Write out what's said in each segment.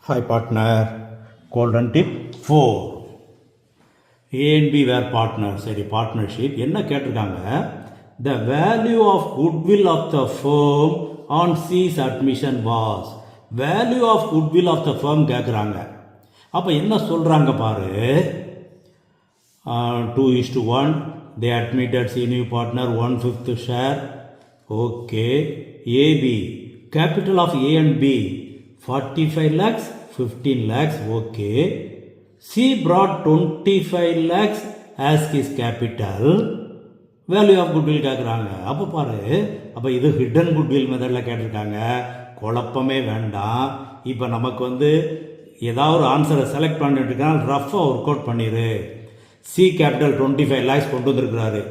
Hi partner, golden tip 4. A and B were partners, சரி partnership. என்ன கேட்டிருக்காங்க? The value of goodwill of the firm on C's admission was. Value of goodwill of the firm கேட்குறாங்க. அப்போ என்ன சொல்கிறாங்க பாரு. 2:1. They admitted C new partner 1/5 share. Okay. AB. Capital of A and B 45 lakhs, 15 lakhs, okay. C brought 25 lakhs as his capital. Value of goodwill கேட்குறாங்க. அப்போ பாரு, அப்போ இது ஹிடன் குட்வில் மெத்தடில் கேட்டிருக்காங்க. குழப்பமே வேண்டாம். இப்போ நமக்கு ஏதாவது ஒரு ஆன்சரை செலக்ட் பண்ணிட்டுருக்கா ரஃபாக ஒர்க் அவுட் பண்ணிடு. சி கேபிட்டல் 25 lakhs கொண்டு வந்திருக்கிறாரு.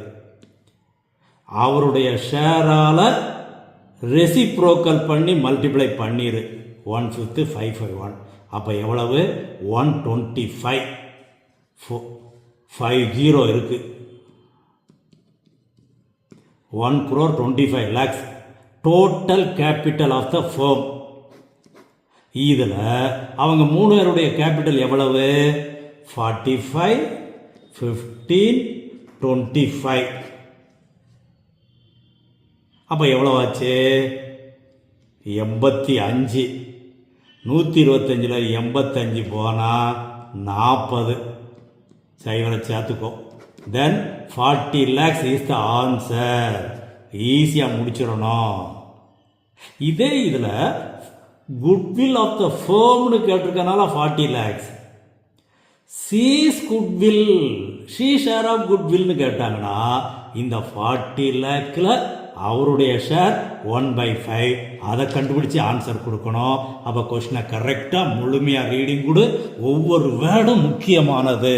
அவருடைய ஷேரால் ரெசிப்ரோக்கல் பண்ணி மல்டிப்ளை பண்ணிடு. 1/5 551. அப்போ எவ்வளவு? 125. 50 இருக்கு. 1,25 lakhs total capital of the firm. இதில் அவங்க 3 பேருடைய கேபிட்டல் எவ்வளவு? 45, 15, 25. அப்போ எவ்வளவு ஆச்சு? 85. 125 85 போனால் 40. சைவரை சேர்த்துக்கோ. Then 40 lakhs is the answer. ஈஸியாக முடிச்சிடணும். இதே இதில் குட்வில் ஆஃப் த ஃபர்ம்னு கேட்டிருக்கனால 40 lakhs. C's goodwill, she share of குட்வில்னு கேட்டாங்கன்னா இந்த 40 lakhல அவருடைய ஷேர் 1/5. அதை கண்டுபிடிச்சி ஆன்சர் கொடுக்கணும். அப்போ கொஸ்டினை கரெக்டாக முழுமையாக ரீடிங் கொடு. ஒவ்வொரு வேர்டும் முக்கியமானது.